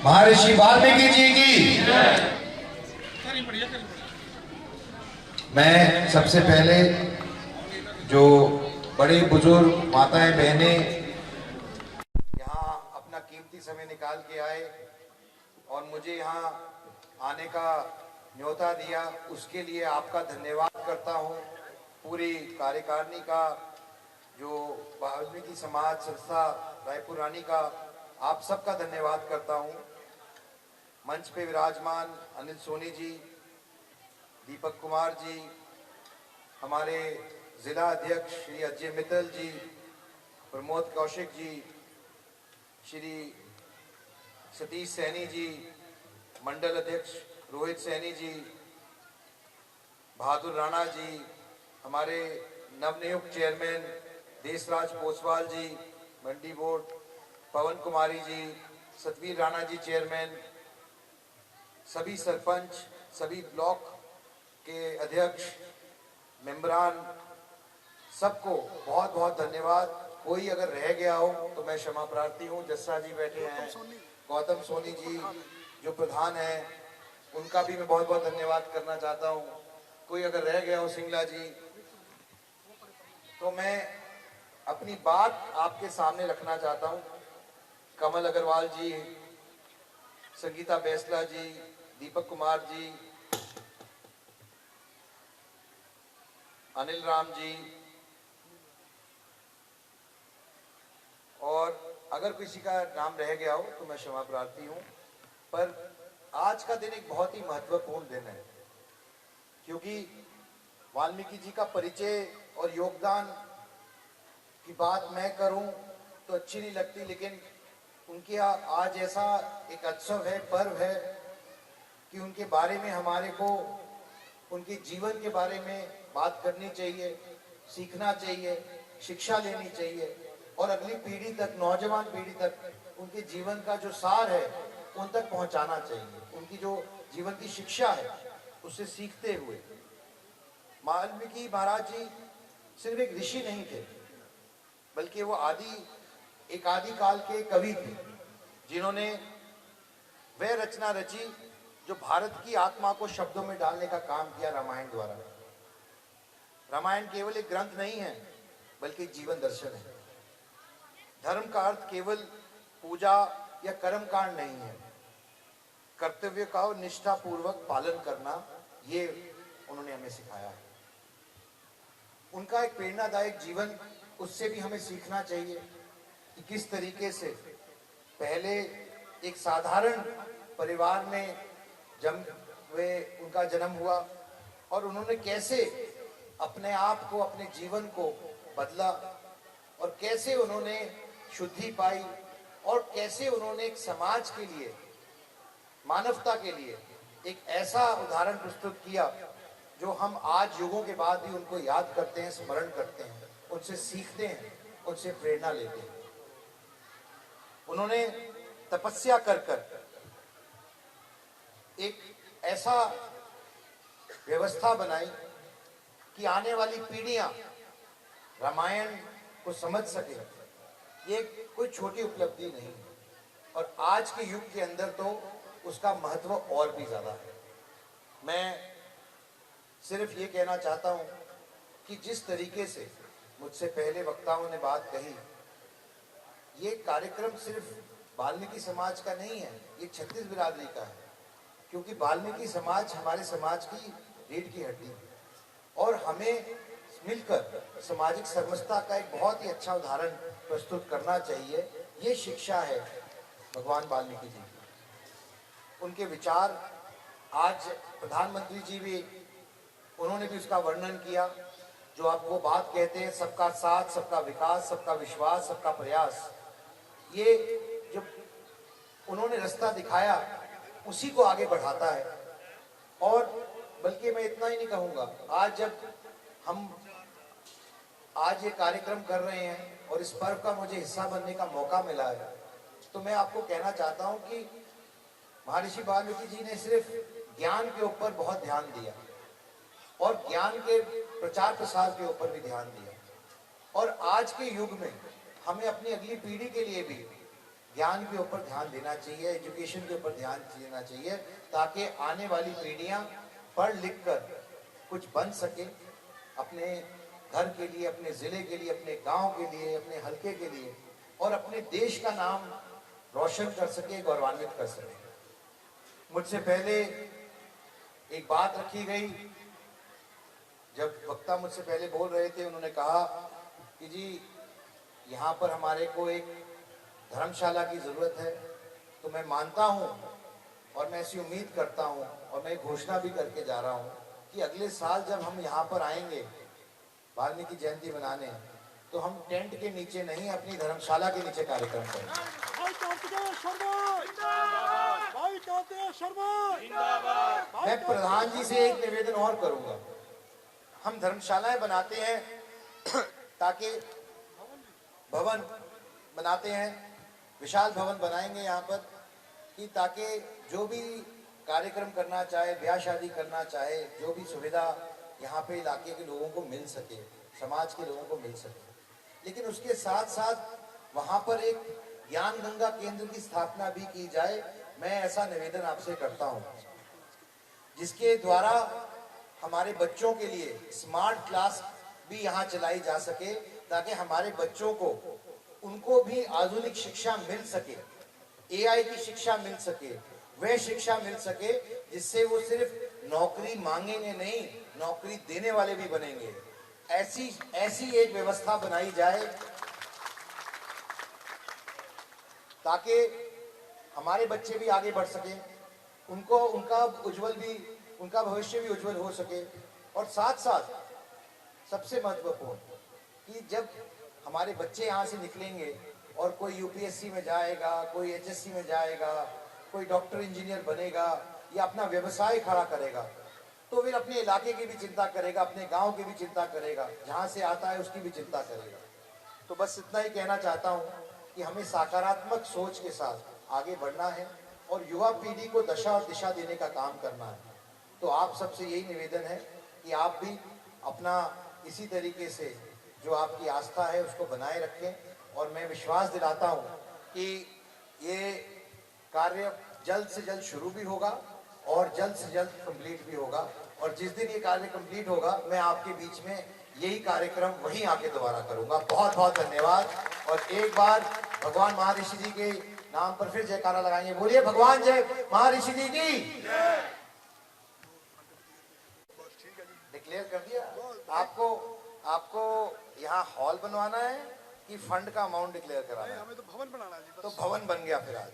महर्षि वाल्मीकि जी की। मैं सबसे पहले जो बड़े बुजुर्ग माताएं बहनें यहाँ अपना कीमती समय निकाल के आए और मुझे यहाँ आने का न्योता दिया, उसके लिए आपका धन्यवाद करता हूँ। पूरी कार्यकारिणी का, जो वाल्मीकि समाज संस्था रायपुर रानी का, आप सबका धन्यवाद करता हूँ। मंच पे विराजमान अनिल सोनी जी, दीपक कुमार जी, हमारे जिला अध्यक्ष श्री अजय मित्तल जी, प्रमोद कौशिक जी, श्री सतीश सैनी जी, मंडल अध्यक्ष रोहित सैनी जी, बहादुर राणा जी, हमारे नवनियुक्त चेयरमैन देशराज पोसवाल जी, मंडी बोर्ड, पवन कुमारी जी, सतवीर राणा जी चेयरमैन, सभी सरपंच, सभी ब्लॉक के अध्यक्ष, मेंबरान, सबको बहुत बहुत धन्यवाद। कोई अगर रह गया हो तो मैं क्षमा प्रार्थी हूँ। जस्सा जी बैठे हैं, गौतम सोनी जी जो प्रधान हैं, उनका भी मैं बहुत बहुत धन्यवाद करना चाहता हूँ। कोई अगर रह गया हो, सिंगला जी, तो मैं अपनी बात आपके सामने रखना चाहता हूँ। कमल अग्रवाल जी, संगीता बैसला जी, दीपक कुमार जी, अनिल राम जी, और अगर किसी का नाम रह गया हो तो मैं क्षमा प्रार्थी हूँ। पर आज का दिन एक बहुत ही महत्वपूर्ण दिन है, क्योंकि वाल्मीकि जी का परिचय और योगदान की बात मैं करूं तो अच्छी नहीं लगती, लेकिन उनके आज ऐसा एक उत्सव है, पर्व है, कि उनके बारे में हमारे को, उनके जीवन के बारे में बात करनी चाहिए, सीखना चाहिए, शिक्षा लेनी चाहिए और अगली पीढ़ी तक, नौजवान पीढ़ी तक उनके जीवन का जो सार है उन तक पहुंचाना चाहिए। उनकी जो जीवन की शिक्षा है उससे सीखते हुए। वाल्मीकि महाराज जी सिर्फ एक ऋषि नहीं थे, बल्कि वो एक आदि काल के कवि थे, जिन्होंने वह रचना रची जो भारत की आत्मा को शब्दों में डालने का काम किया रामायण द्वारा। रामायण केवल एक ग्रंथ नहीं है, बल्कि जीवन दर्शन है। धर्म का अर्थ केवल पूजा या कर्म कांड नहीं है, कर्तव्य का निष्ठा पूर्वक पालन करना, ये उन्होंने हमें सिखाया है। उनका एक प्रेरणादायक जीवन, उससे भी हमें सीखना चाहिए कि किस तरीके से पहले एक साधारण परिवार में उनका जन्म हुआ और उन्होंने कैसे अपने आप को, अपने जीवन को बदला और कैसे उन्होंने शुद्धि पाई और कैसे उन्होंने एक समाज के लिए, मानवता के लिए एक ऐसा उदाहरण प्रस्तुत किया जो हम आज युगों के बाद भी उनको याद करते हैं, स्मरण करते हैं, उनसे सीखते हैं, उनसे प्रेरणा लेते हैं। उन्होंने तपस्या कर कर एक ऐसा व्यवस्था बनाई कि आने वाली पीढ़ियां रामायण को समझ सके। ये कोई छोटी उपलब्धि नहीं है और आज के युग के अंदर तो उसका महत्व और भी ज्यादा है। मैं सिर्फ ये कहना चाहता हूं कि जिस तरीके से मुझसे पहले वक्ताओं ने बात कही, ये कार्यक्रम सिर्फ वाल्मीकि समाज का नहीं है, ये छत्तीस बिरादरी का है, क्योंकि वाल्मीकि समाज हमारे समाज की रीढ़ की हड्डी है और हमें मिलकर सामाजिक समरसता का एक बहुत ही अच्छा उदाहरण प्रस्तुत करना चाहिए। ये शिक्षा है भगवान वाल्मीकि जी की। उनके विचार आज प्रधानमंत्री जी भी, उन्होंने भी उसका वर्णन किया, जो आप वो बात कहते हैं, सबका साथ, सबका विकास, सबका विश्वास, सबका प्रयास। ये जो उन्होंने रास्ता दिखाया उसी को आगे बढ़ाता है। और बल्कि मैं इतना ही नहीं कहूँगा, आज जब हम आज ये कार्यक्रम कर रहे हैं और इस पर्व का मुझे हिस्सा बनने का मौका मिला है, तो मैं आपको कहना चाहता हूँ कि महर्षि वाल्मीकि जी ने सिर्फ ज्ञान के ऊपर बहुत ध्यान दिया और ज्ञान के प्रचार प्रसार के ऊपर भी ध्यान दिया। और आज के युग में हमें अपनी अगली पीढ़ी के लिए भी ज्ञान के ऊपर ध्यान देना चाहिए, एजुकेशन के ऊपर ध्यान देना चाहिए, ताकि आने वाली पीढ़ियां पढ़ लिख कर कुछ बन सके, अपने घर के लिए, अपने जिले के लिए, अपने गांव के लिए, अपने हल्के के लिए, और अपने देश का नाम रोशन कर सके, गौरवान्वित कर सके। मुझसे पहले एक बात रखी गई, जब वक्ता मुझसे पहले बोल रहे थे, उन्होंने कहा कि जी यहाँ पर हमारे को एक धर्मशाला की जरूरत है। तो मैं मानता हूँ और मैं ऐसी उम्मीद करता हूँ और मैं घोषणा भी करके जा रहा हूँ कि अगले साल जब हम यहाँ पर आएंगे वाल्मीकि जयंती मनाने, तो हम टेंट के नीचे नहीं, अपनी धर्मशाला के नीचे कार्यक्रम करेंगे। मैं प्रधान जी से एक निवेदन और करूंगा, हम धर्मशालाएं बनाते हैं ताकि भवन बनाते हैं, विशाल भवन बनाएंगे यहाँ पर, कि ताकि जो भी कार्यक्रम करना चाहे, ब्याह शादी करना चाहे, जो भी सुविधा यहाँ पे इलाके के लोगों को मिल सके, समाज के लोगों को मिल सके। लेकिन उसके साथ साथ वहाँ पर एक ज्ञान गंगा केंद्र की स्थापना भी की जाए। मैं ऐसा निवेदन आपसे करता हूँ, जिसके द्वारा हमारे बच्चों के लिए स्मार्ट क्लास भी यहाँ चलाई जा सके, ताकि हमारे बच्चों को, उनको भी आधुनिक शिक्षा मिल सके, एआई की शिक्षा मिल सके, वह शिक्षा मिल सके जिससे वो सिर्फ नौकरी मांगेंगे नहीं, नौकरी देने वाले भी बनेंगे। ऐसी एक व्यवस्था बनाई जाए ताकि हमारे बच्चे भी आगे बढ़ सके, उनका भविष्य भी उज्जवल हो सके। और साथ साथ सबसे महत्वपूर्ण कि जब हमारे बच्चे यहाँ से निकलेंगे और कोई यूपीएससी में जाएगा, कोई एचएससी में जाएगा, कोई डॉक्टर इंजीनियर बनेगा या अपना व्यवसाय खड़ा करेगा, तो फिर अपने इलाके की भी चिंता करेगा, अपने गांव की भी चिंता करेगा, जहाँ से आता है उसकी भी चिंता करेगा। तो बस इतना ही कहना चाहता हूँ कि हमें सकारात्मक सोच के साथ आगे बढ़ना है और युवा पीढ़ी को दशा और दिशा देने का काम करना है। तो आप सबसे यही निवेदन है कि आप भी अपना इसी तरीके से जो आपकी आस्था है उसको बनाए रखें, और मैं विश्वास दिलाता हूँ कि ये कार्य जल्द से जल्द शुरू भी होगा और जल्द से जल्द कंप्लीट भी होगा। और जिस दिन ये कार्य कंप्लीट होगा, मैं आपके बीच में यही कार्यक्रम वहीं आके दोबारा करूंगा। बहुत बहुत धन्यवाद। और एक बार भगवान महर्षि जी के नाम पर फिर जयकारा लगाएंगे। बोलिए भगवान जय महर्षि जी की। डिक्लेयर कर दिया। आपको यहाँ हॉल बनवाना है कि फंड का अमाउंट डिक्लेयर कराना है? हमें तो भवन बनाना है। तो भवन बन गया फिर आज।